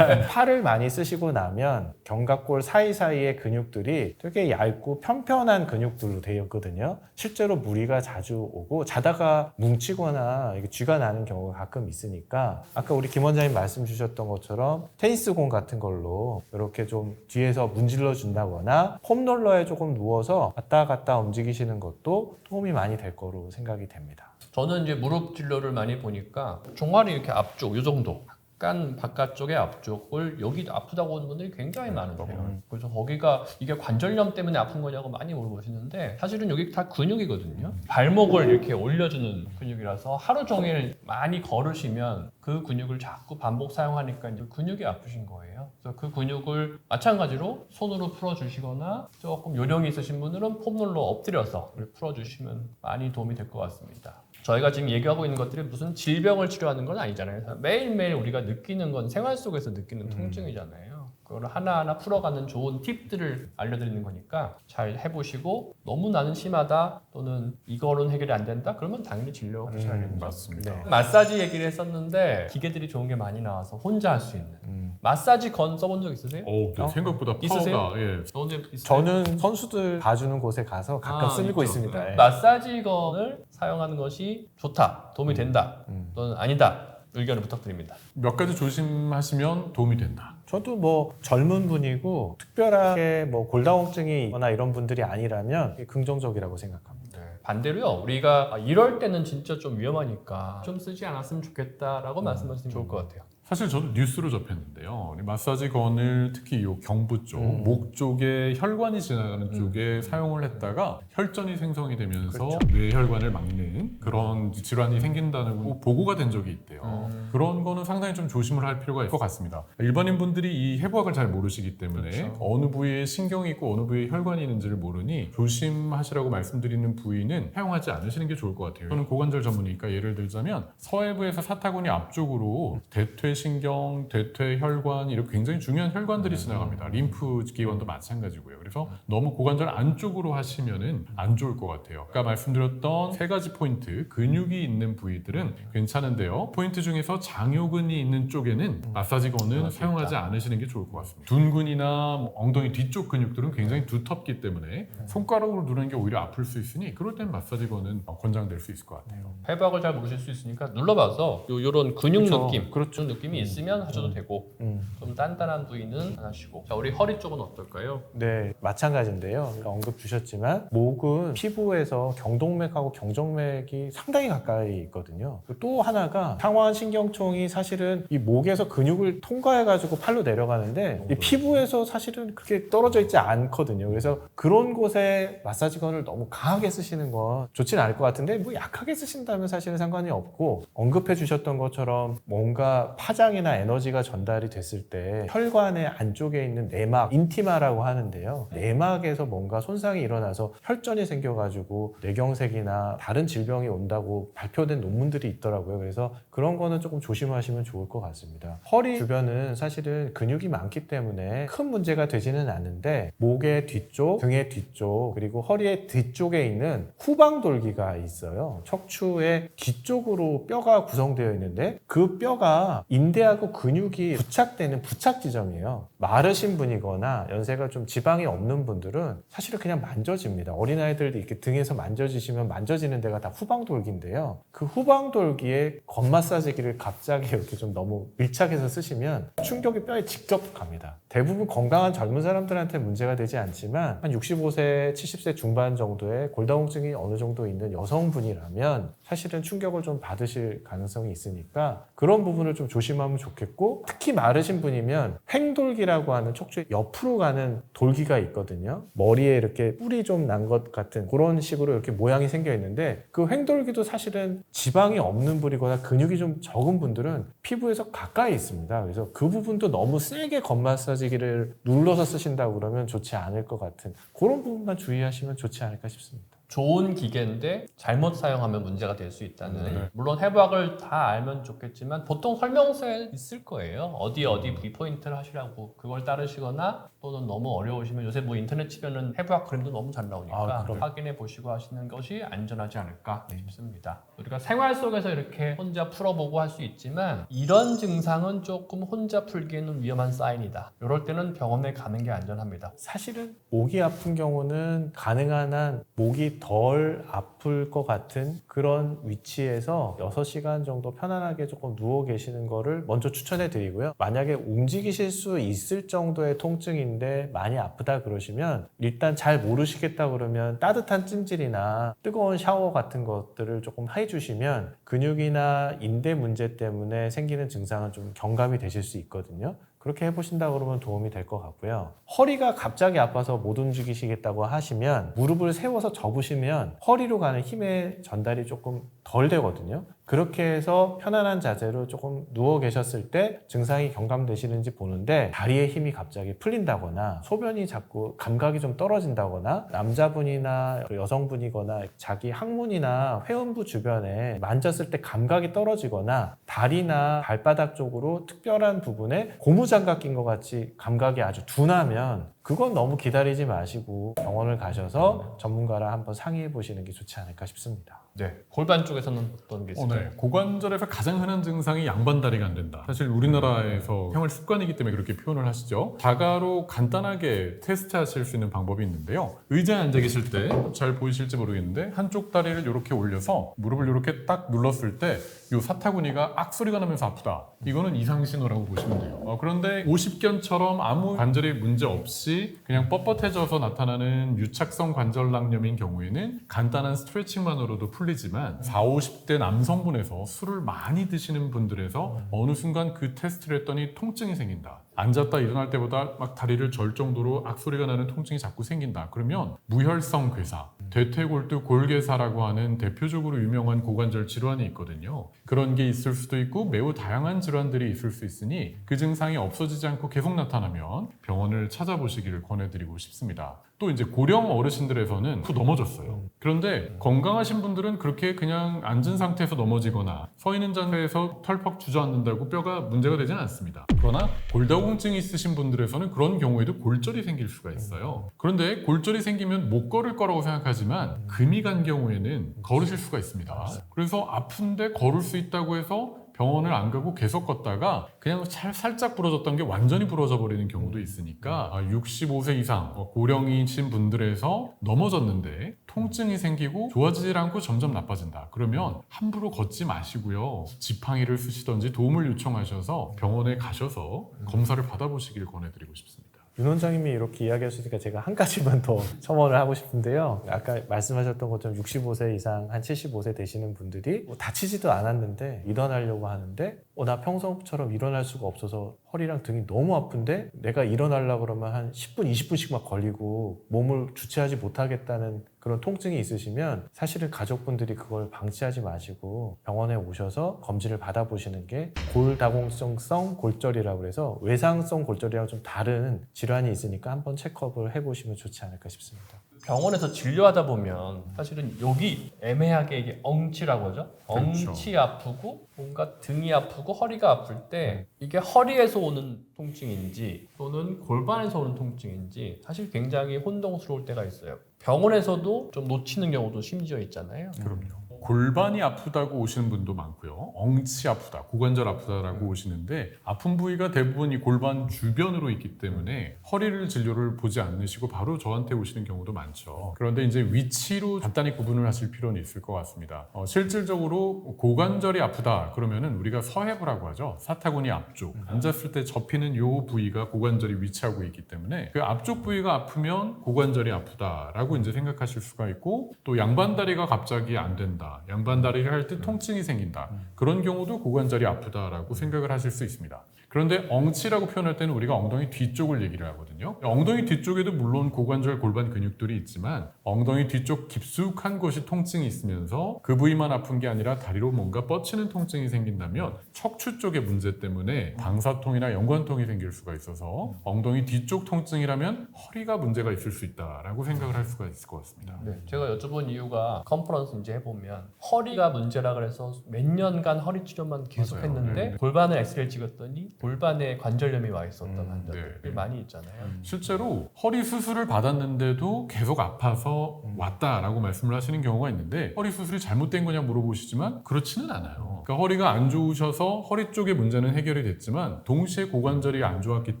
[SPEAKER 3] 팔을 많이 쓰시고 나면 견갑골 사이사이의 근육들이 되게 얇고 편편한 근육들로 되어 있거든요. 실제로 무리가 자주 오고 자다가 뭉치거나 이게 쥐가 나는 경우가 가끔 있으니까 아까 우리 김 원장님 말씀 주셨던 것처럼 테니스공 같은 걸로 이렇게 좀 뒤에서 문질러 준다거나 폼롤러에 조금 누워서 왔다 갔다 움직이시는 것도 도움이 많이 될 거로 생각이 됩니다.
[SPEAKER 1] 저는 이제 무릎 진료를 많이 보니까 종아리 이렇게 앞쪽 이 정도 약간 바깥쪽의 앞쪽을 여기 아프다고 하는 분들이 굉장히 많으세요. 그래서 거기가 이게 관절염 때문에 아픈 거냐고 많이 물어보시는데 사실은 여기 다 근육이거든요. 발목을 이렇게 올려주는 근육이라서 하루 종일 많이 걸으시면 그 근육을 자꾸 반복 사용하니까 이제 근육이 아프신 거예요. 그래서 그 근육을 마찬가지로 손으로 풀어주시거나 조금 요령이 있으신 분들은 폼롤러 엎드려서 풀어주시면 많이 도움이 될 것 같습니다. 저희가 지금 얘기하고 있는 것들이 무슨 질병을 치료하는 건 아니잖아요. 매일매일 우리가 느끼는 건 생활 속에서 느끼는 통증이잖아요. 그걸 하나하나 풀어가는 좋은 팁들을 알려드리는 거니까 잘 해보시고 너무 나는 심하다 또는 이거로는 해결이 안 된다 그러면 당연히 진료하셔야 됩니다.
[SPEAKER 2] 맞습니다.
[SPEAKER 3] 네.
[SPEAKER 1] 마사지 얘기를 했었는데 기계들이 좋은 게 많이 나와서 혼자 할 수 있는 마사지 건 써본 적 있으세요?
[SPEAKER 2] 네, 생각보다
[SPEAKER 1] 있으세요?
[SPEAKER 2] 파워가
[SPEAKER 1] 너네 있어요?
[SPEAKER 3] 저는 선수들 봐주는 곳에 가서 가끔 쓰고
[SPEAKER 1] 있죠.
[SPEAKER 3] 있습니다. 예.
[SPEAKER 1] 마사지 건을 사용하는 것이 좋다, 도움이 된다 또는 아니다 의견을 부탁드립니다.
[SPEAKER 2] 몇 가지 조심하시면 도움이 된다.
[SPEAKER 3] 저도 뭐 젊은 분이고 특별하게 뭐 골다공증이 있거나 이런 분들이 아니라면 긍정적이라고 생각합니다.
[SPEAKER 1] 반대로요, 우리가 이럴 때는 진짜 좀 위험하니까 좀 쓰지 않았으면 좋겠다라고 말씀하시면 좋을 것 같아요.
[SPEAKER 2] 사실 저도 뉴스로 접했는데요. 마사지 건을 특히 이 경부 쪽, 목 쪽에 혈관이 지나가는 쪽에 사용을 했다가 혈전이 생성이 되면서
[SPEAKER 3] 그렇죠.
[SPEAKER 2] 뇌혈관을 막는 그런 질환이 생긴다는 보고가 된 적이 있대요. 그런 거는 상당히 좀 조심을 할 필요가 있을 것 같습니다. 일반인 분들이 이 해부학을 잘 모르시기 때문에
[SPEAKER 3] 그렇죠.
[SPEAKER 2] 어느 부위에 신경이 있고 어느 부위에 혈관이 있는지를 모르니 조심하시라고 말씀드리는 부위는 사용하지 않으시는 게 좋을 것 같아요. 저는 고관절 전문이니까 예를 들자면 서해부에서 사타구니 앞쪽으로 대퇴신경, 대퇴혈관 이렇게 굉장히 중요한 혈관들이 지나갑니다. 림프 기관도 마찬가지고요. 그래서 너무 고관절 안쪽으로 하시면은 안 좋을 것 같아요. 아까 말씀드렸던 세 가지 포인트, 근육이 있는 부위들은 괜찮은데요. 포인트 중에서 장요근이 있는 쪽에는 마사지건은 사용하지 않으시는 게 좋을 것 같습니다. 둔근이나 뭐 엉덩이 뒤쪽 근육들은 굉장히 두텁기 때문에 손가락으로 누르는 게 오히려 아플 수 있으니 그럴 땐 권장될 수 있을 것 같아요.
[SPEAKER 1] 해부학을 잘 모르실 수 있으니까 눌러봐서 요런 근육
[SPEAKER 3] 그렇죠.
[SPEAKER 1] 느낌,
[SPEAKER 3] 그렇죠.
[SPEAKER 1] 느낌 느낌이 있으면 하셔도 되고 좀 단단한 부위는 안 하시고. 자, 우리 허리 쪽은 어떨까요?
[SPEAKER 3] 네, 마찬가지인데요. 그러니까 언급 주셨지만 목은 피부에서 경동맥하고 경정맥이 상당히 가까이 있거든요. 또 하나가 상완신경총이 사실은 이 목에서 근육을 통과해가지고 팔로 내려가는데 이 피부에서 사실은 그렇게 떨어져 있지 않거든요. 그래서 그런 곳에 마사지건을 너무 강하게 쓰시는 건 좋지는 않을 것 같은데 뭐 약하게 쓰신다면 사실은 상관이 없고 언급해 주셨던 것처럼 뭔가 파장이나 에너지가 전달이 됐을 때 혈관의 안쪽에 있는 내막, 인티마라고 하는데요. 내막에서 뭔가 손상이 일어나서 혈전이 생겨가지고 뇌경색이나 다른 질병이 온다고 발표된 논문들이 있더라고요. 그래서 그런 거는 조금 조심하시면 좋을 것 같습니다. 허리 주변은 사실은 근육이 많기 때문에 큰 문제가 되지는 않는데 목의 뒤쪽, 등의 뒤쪽, 그리고 허리의 뒤쪽에 있는 후방돌기가 있어요. 척추의 뒤쪽으로 뼈가 구성되어 있는데 그 뼈가 인대하고 근육이 부착되는 부착 지점이에요. 마르신 분이거나 연세가 좀 지방이 없는 분들은 사실은 그냥 만져집니다. 어린아이들도 이렇게 등에서 만져지시면 만져지는 데가 다 후방돌기인데요. 그 후방돌기에 겉마사지기를 갑자기 이렇게 좀 너무 밀착해서 쓰시면 충격이 뼈에 직접 갑니다. 대부분 건강한 젊은 사람들한테 문제가 되지 않지만 한 65세, 70세 중반 정도의 골다공증이 어느 정도 있는 여성분이라면 사실은 충격을 좀 받으실 가능성이 있으니까 그런 부분을 좀 조심하면 좋겠고, 특히 마르신 분이면 횡돌기라고 하는 척추의 옆으로 가는 돌기가 있거든요. 머리에 이렇게 뿔이 좀 난 것 같은 그런 식으로 이렇게 모양이 생겨 있는데 그 횡돌기도 사실은 지방이 없는 부위거나 근육이 좀 적은 분들은 피부에서 가까이 있습니다. 그래서 그 부분도 너무 세게 겉마사지기를 눌러서 쓰신다고 그러면 좋지 않을 것 같은 그런 부분만 주의하시면 좋지 않을까 싶습니다.
[SPEAKER 1] 좋은 기계인데 잘못 사용하면 문제가 될 수 있다는.
[SPEAKER 2] 네.
[SPEAKER 1] 물론 해부학을 다 알면 좋겠지만 보통 설명서에 있을 거예요. 어디 이 포인트를 하시라고. 그걸 따르시거나 또는 너무 어려우시면 요새 뭐 인터넷 치면은 해부학 그림도 너무 잘 나오니까
[SPEAKER 3] 그럼.
[SPEAKER 1] 확인해 보시고 하시는 것이 안전하지 않을까 싶습니다. 우리가 생활 속에서 이렇게 혼자 풀어보고 할 수 있지만 이런 증상은 조금 혼자 풀기에는 위험한 사인이다. 이럴 때는 병원에 가는 게 안전합니다.
[SPEAKER 3] 사실은 목이 아픈 경우는 가능한 한 목이 덜 아플 것 같은 그런 위치에서 6시간 정도 편안하게 조금 누워 계시는 거를 먼저 추천해 드리고요. 만약에 움직이실 수 있을 정도의 통증인데 많이 아프다 그러시면 일단 잘 모르시겠다 그러면 따뜻한 찜질이나 뜨거운 샤워 같은 것들을 조금 해주시면 근육이나 인대 문제 때문에 생기는 증상은 좀 경감이 되실 수 있거든요. 그렇게 해보신다 그러면 도움이 될 것 같고요. 허리가 갑자기 아파서 못 움직이시겠다고 하시면 무릎을 세워서 접으시면 허리로 가는 힘의 전달이 조금 덜 되거든요. 그렇게 해서 편안한 자세로 조금 누워 계셨을 때 증상이 경감되시는지 보는데 다리에 힘이 갑자기 풀린다거나 소변이 자꾸 감각이 좀 떨어진다거나 남자분이나 여성분이거나 자기 항문이나 회음부 주변에 만졌을 때 감각이 떨어지거나 다리나 발바닥 쪽으로 특별한 부분에 고무장갑 낀 것 같이 감각이 아주 둔하면 그건 너무 기다리지 마시고 병원을 가셔서 전문가랑 한번 상의해 보시는 게 좋지 않을까 싶습니다.
[SPEAKER 1] 네. 골반 쪽에서는 어떤 게 있을까요?
[SPEAKER 2] 네. 고관절에서 가장 흔한 증상이 양반다리가 안 된다. 사실 우리나라에서 생활 습관이기 때문에 그렇게 표현을 하시죠. 자가로 간단하게 테스트하실 수 있는 방법이 있는데요. 의자에 앉아 계실 때 잘 보이실지 모르겠는데 한쪽 다리를 이렇게 올려서 무릎을 이렇게 딱 눌렀을 때 이 사타구니가 악 소리가 나면서 아프다. 이거는 이상 신호라고 보시면 돼요. 그런데 오십견처럼 아무 관절에 문제 없이 그냥 뻣뻣해져서 나타나는 유착성 관절낭염인 경우에는 간단한 스트레칭만으로도 풀리지만 40, 50대 남성분에서 술을 많이 드시는 분들에서 어느 순간 그 테스트를 했더니 통증이 생긴다. 앉았다 일어날 때보다 막 다리를 절 정도로 악소리가 나는 통증이 자꾸 생긴다. 그러면 무혈성 괴사, 대퇴골두 골괴사라고 하는 대표적으로 유명한 고관절 질환이 있거든요. 그런 게 있을 수도 있고 매우 다양한 질환들이 있을 수 있으니 그 증상이 없어지지 않고 계속 나타나면 병원을 찾아보시기를 권해드리고 싶습니다. 또 이제 고령 어르신들에서는 또 넘어졌어요. 그런데 건강하신 분들은 그렇게 그냥 앉은 상태에서 넘어지거나 서 있는 자세에서 털퍽 주저앉는다고 뼈가 문제가 되지는 않습니다. 그러나 골다공증이 있으신 분들에서는 그런 경우에도 골절이 생길 수가 있어요. 그런데 골절이 생기면 못 걸을 거라고 생각하지만 금이 간 경우에는 걸으실 수가 있습니다. 그래서 아픈데 걸을 수 있다고 해서 병원을 안 가고 계속 걷다가 그냥 살짝 부러졌던 게 완전히 부러져 버리는 경우도 있으니까 65세 이상 고령이신 분들에서 넘어졌는데 통증이 생기고 좋아지질 않고 점점 나빠진다. 그러면 함부로 걷지 마시고요. 지팡이를 쓰시던지 도움을 요청하셔서 병원에 가셔서 검사를 받아보시길 권해드리고 싶습니다.
[SPEAKER 3] 윤 원장님이 이렇게 이야기하시니까 제가 한 가지만 더 첨언을 하고 싶은데요. 아까 말씀하셨던 것처럼 65세 이상 한 75세 되시는 분들이 뭐 다치지도 않았는데 일어나려고 하는데 나 평소처럼 일어날 수가 없어서 허리랑 등이 너무 아픈데 내가 일어나려고 그러면 한 10분, 20분씩 막 걸리고 몸을 주체하지 못하겠다는 그런 통증이 있으시면 사실은 가족분들이 그걸 방치하지 마시고 병원에 오셔서 검진을 받아보시는 게 골다공증성 골절이라고 해서 외상성 골절이랑 좀 다른 질환이 있으니까 한번 체크업을 해보시면 좋지 않을까 싶습니다.
[SPEAKER 1] 병원에서 진료하다 보면 사실은 여기 애매하게 이게 엉치라고 하죠.
[SPEAKER 2] 그렇죠.
[SPEAKER 1] 엉치 아프고 뭔가 등이 아프고 허리가 아플 때 이게 허리에서 오는 통증인지 또는 골반에서 오는 통증인지 사실 굉장히 혼동스러울 때가 있어요. 병원에서도 좀 놓치는 경우도 심지어 있잖아요.
[SPEAKER 2] 그럼요. 골반이 아프다고 오시는 분도 많고요. 엉치 아프다, 고관절 아프다라고 오시는데 아픈 부위가 대부분 이 골반 주변으로 있기 때문에 허리를 진료를 보지 않으시고 바로 저한테 오시는 경우도 많죠. 그런데 이제 위치로 간단히 구분을 하실 필요는 있을 것 같습니다. 실질적으로 고관절이 아프다 그러면은 우리가 서해부라고 하죠. 사타구니 앞쪽 앉았을 때 접히는 요 부위가 고관절이 위치하고 있기 때문에 그 앞쪽 부위가 아프면 고관절이 아프다라고 이제 생각하실 수가 있고 또 양반다리가 갑자기 안 된다. 양반다리를 할 때 통증이 생긴다. 그런 경우도 고관절이 아프다라고 생각을 하실 수 있습니다. 그런데 엉치라고 표현할 때는 우리가 엉덩이 뒤쪽을 얘기를 하거든요. 엉덩이 뒤쪽에도 물론 고관절, 골반 근육들이 있지만 엉덩이 뒤쪽 깊숙한 곳이 통증이 있으면서 그 부위만 아픈 게 아니라 다리로 뭔가 뻗치는 통증이 생긴다면 척추 쪽의 문제 때문에 방사통이나 연관통이 생길 수가 있어서 엉덩이 뒤쪽 통증이라면 허리가 문제가 있을 수 있다라고 생각을 할 수가 있을 것 같습니다.
[SPEAKER 1] 네, 제가 여쭤본 이유가 컨퍼런스 이제 해보면 허리가 문제라 그래서 몇 년간 허리 치료만 계속
[SPEAKER 2] 맞아요.
[SPEAKER 1] 했는데
[SPEAKER 2] 네.
[SPEAKER 1] 골반을 엑스레이 찍었더니 골반에 관절염이 와 있었던 환자들이
[SPEAKER 2] 네.
[SPEAKER 1] 많이 있잖아요.
[SPEAKER 2] 실제로 허리 수술을 받았는데도 계속 아파서 왔다라고 말씀을 하시는 경우가 있는데 허리 수술이 잘못된 거냐 물어보시지만 그렇지는 않아요. 그러니까 허리가 안 좋으셔서 허리 쪽의 문제는 해결이 됐지만 동시에 고관절이 안 좋았기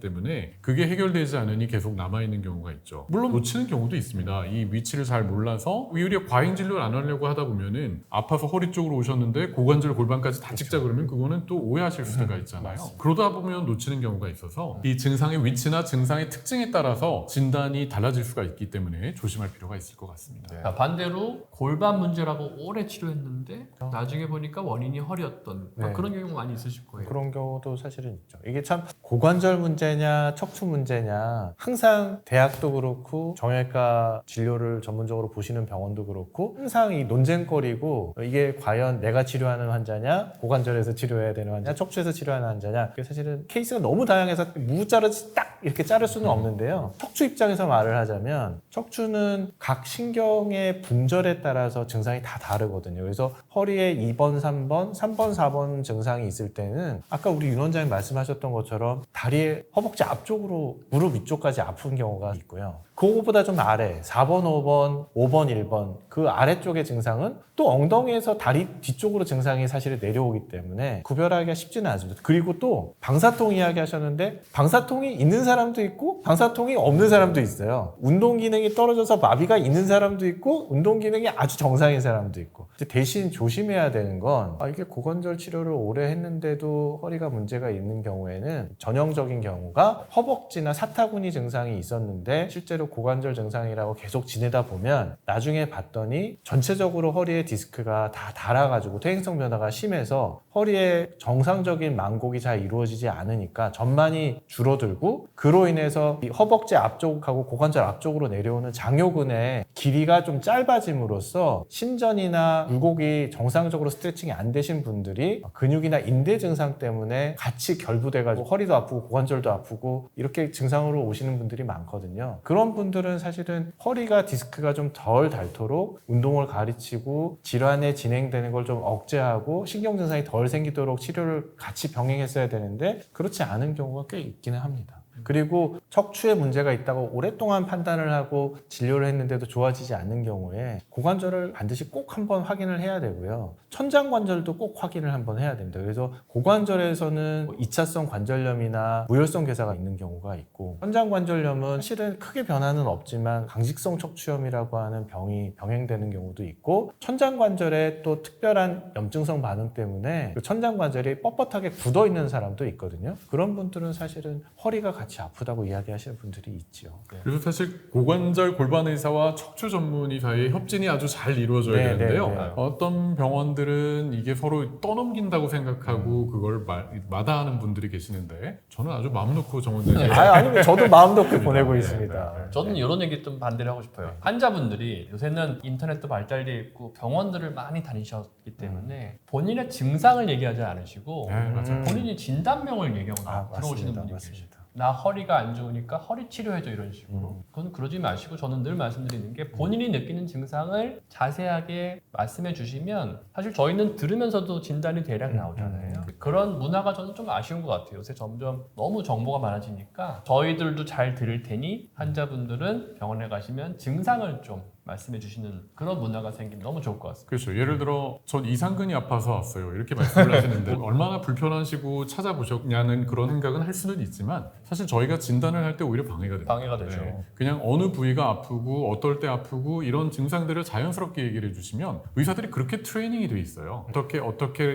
[SPEAKER 2] 때문에 그게 해결되지 않으니 계속 남아있는 경우가 있죠. 물론 놓치는 경우도 있습니다. 이 위치를 잘 몰라서 오히려 과잉 진료를 안 하려고 하다 보면은 아파서 허리 쪽으로 오셨는데 고관절 골반까지 다 찍자 그러면 그거는 또 오해하실 수가 있잖아요. 그러다 보면 놓치는 경우가 있어서 이 증상의 위치나 증상의 특징에 따라서 진단이 달라질 수가 있기 때문에 조심할 필요가 있을 것 같습니다.
[SPEAKER 1] 자, 반대로 골반 문제라고 오래 치료했는데 나중에 보니까 원인이 허리였던
[SPEAKER 3] 네.
[SPEAKER 1] 그런 경우 많이 있으실 거예요.
[SPEAKER 3] 그런 경우도 사실은 있죠. 이게 참 고관절 문제냐 척추 문제냐 항상 대학도 그렇고 정형외과 진료를 전문적으로 보시는 병원도 그렇고 항상 이 논쟁거리고 이게 과연 내가 치료하는 환자냐 고관절에서 치료해야 되는 환자냐 척추에서 치료하는 환자냐 그게 사실은 케이스가 너무 다양해서 무자르지 딱 이렇게 자를 수는 없는데요. 척추 입장에서 말을 하자면 척추는 각 신경의 분절에 따라서 증상이 다 다르거든요. 그래서 허리에 2번, 3번, 3번, 4번 증상이 있을 때는 아까 우리 윤 원장님 말씀하셨던 것처럼 다리의 허벅지 앞쪽으로 무릎 위쪽까지 아픈 경우가 있고요. 그거보다 좀 아래 4번, 5번, 5번, 1번 그 아래쪽의 증상은 또 엉덩이에서 다리 뒤쪽으로 증상이 사실 내려오기 때문에 구별하기가 쉽지는 않습니다. 그리고 또 방사통 이야기 하셨는데 방사통이 있는 사람도 있고 방사통이 없는 사람도 있어요. 운동 기능이 떨어져서 마비가 있는 사람도 있고 운동 기능이 아주 정상인 사람도 있고 대신 조심해야 되는 건 이게 고관절 치료를 오래 했는데도 허리가 문제가 있는 경우에는 전형적인 경우가 허벅지나 사타구니 증상이 있었는데 실제로 고관절 증상이라고 계속 지내다 보면 나중에 봤더니 전체적으로 허리에 디스크가 다 닳아가지고 퇴행성 변화가 심해서 허리에 정상적인 만곡이 잘 이루어지지 않으니까 전만이 줄어들고 그로 인해서 이 허벅지 앞쪽하고 고관절 앞쪽으로 내려오는 장요근의 길이가 좀 짧아짐으로써 신전이나 굴곡이 정상적으로 스트레칭이 안 되신 분들이 근육이나 인대 증상 때문에 같이 결부돼가지고 허리도 아프고 고관절도 아프고 이렇게 증상으로 오시는 분들이 많거든요. 그런 분들은 사실은 허리가 디스크가 좀 덜 닳도록 운동을 가르치고 질환에 진행되는 걸 좀 억제하고 신경 증상이 덜 생기도록 치료를 같이 병행했어야 되는데 그렇지 않은 경우가 꽤 있기는 합니다. 그리고 척추에 문제가 있다고 오랫동안 판단을 하고 진료를 했는데도 좋아지지 않는 경우에 고관절을 반드시 꼭 한번 확인을 해야 되고요. 천장관절도 꼭 확인을 한번 해야 됩니다. 그래서 고관절에서는 2차성 관절염이나 무혈성 괴사가 있는 경우가 있고, 천장관절염은 실은 크게 변화는 없지만 강직성 척추염이라고 하는 병이 병행되는 경우도 있고, 천장관절에 또 특별한 염증성 반응 때문에 그 천장관절이 뻣뻣하게 굳어 있는 사람도 있거든요. 그런 분들은 사실은 허리가 같이 아프다고 이야기하시는 분들이 있죠.
[SPEAKER 2] 그래서 사실 고관절 골반 의사와 척추 전문 의사의 협진이 아주 잘 이루어져야
[SPEAKER 3] 네,
[SPEAKER 2] 되는데요.
[SPEAKER 3] 네, 네.
[SPEAKER 2] 어떤 병원들은 이게 서로 떠넘긴다고 생각하고 그걸 마다하는 분들이 계시는데 저는 아주 마음 놓고 정원장님
[SPEAKER 3] 아니면 저도 마음 놓고 보내고 있습니다.
[SPEAKER 1] 저는 이런 얘기 좀 반대를 하고 싶어요. 환자분들이 요새는 인터넷도 발달되어 있고 병원들을 많이 다니셨기 때문에 본인의 증상을 얘기하지 않으시고
[SPEAKER 2] 네, 맞아요.
[SPEAKER 1] 본인이 진단명을 얘기하고 들어오시는 분이 계세요.
[SPEAKER 3] 맞습니다.
[SPEAKER 1] 나 허리가 안 좋으니까 허리 치료해줘 이런 식으로. 그건 그러지 마시고 저는 늘 말씀드리는 게 본인이 느끼는 증상을 자세하게 말씀해 주시면 사실 저희는 들으면서도 진단이 대략 나오잖아요. 그런 문화가 저는 좀 아쉬운 것 같아요. 요새 점점 너무 정보가 많아지니까 저희들도 잘 들을 테니 환자분들은 병원에 가시면 증상을 좀 말씀해 주시는 그런 문화가 생기면 너무 좋을 것 같습니다.
[SPEAKER 2] 그렇죠. 예를 들어 전 이상근이 아파서 왔어요. 이렇게 말씀을 하시는데 얼마나 불편하시고 찾아보셨냐는 그런 생각은 할 수는 있지만 사실 저희가 진단을 할 때 오히려 방해가 됩니다.
[SPEAKER 1] 방해가 되죠.
[SPEAKER 2] 그냥 어느 부위가 아프고 어떨 때 아프고 이런 증상들을 자연스럽게 얘기를 해주시면 의사들이 그렇게 트레이닝이 돼 있어요. 어떻게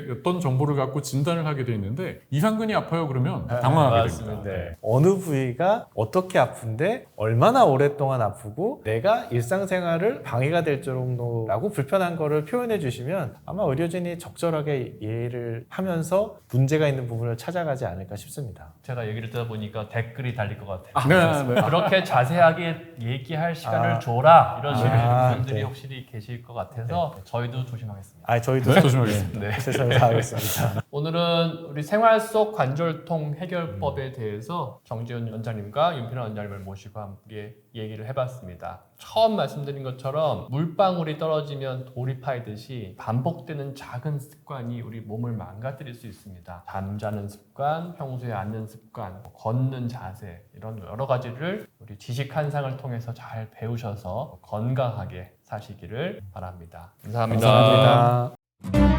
[SPEAKER 2] 어떤 정보를 갖고 진단을 하게 돼 있는데 이상근이 아파요 그러면 당황하게
[SPEAKER 1] 맞습니다.
[SPEAKER 2] 됩니다.
[SPEAKER 3] 네. 어느 부위가 어떻게 아픈데 얼마나 오랫동안 아프고 내가 일상생활을 방해가 될 정도라고 불편한 거를 표현해 주시면 아마 의료진이 적절하게 이해를 하면서 문제가 있는 부분을 찾아가지 않을까 싶습니다.
[SPEAKER 1] 제가 얘기를 듣다 보니까 댓글이 달릴 것 같아요.
[SPEAKER 2] 네.
[SPEAKER 1] 그렇게 자세하게 얘기할 시간을 줘라 이런 식의 분들이
[SPEAKER 3] 네.
[SPEAKER 1] 확실히 계실 것 같아서 저희도 조심하겠습니다.
[SPEAKER 3] 저희도
[SPEAKER 2] 네, 조심하겠습니다.
[SPEAKER 1] 네.
[SPEAKER 3] 최선을 다하겠습니다.
[SPEAKER 1] 오늘은 우리 생활 속 관절통 해결법에 대해서 정지훈 원장님과 윤필원 원장님을 모시고 함께 얘기를 해봤습니다. 처음 말씀드린 것처럼 물방울이 떨어지면 돌이 파이듯이 반복되는 작은 습관이 우리 몸을 망가뜨릴 수 있습니다. 잠자는 습관, 평소에 앉는 습관, 걷는 자세 이런 여러 가지를 우리 지식 한상을 통해서 잘 배우셔서 건강하게 사시기를 바랍니다. 감사합니다.
[SPEAKER 3] 감사합니다.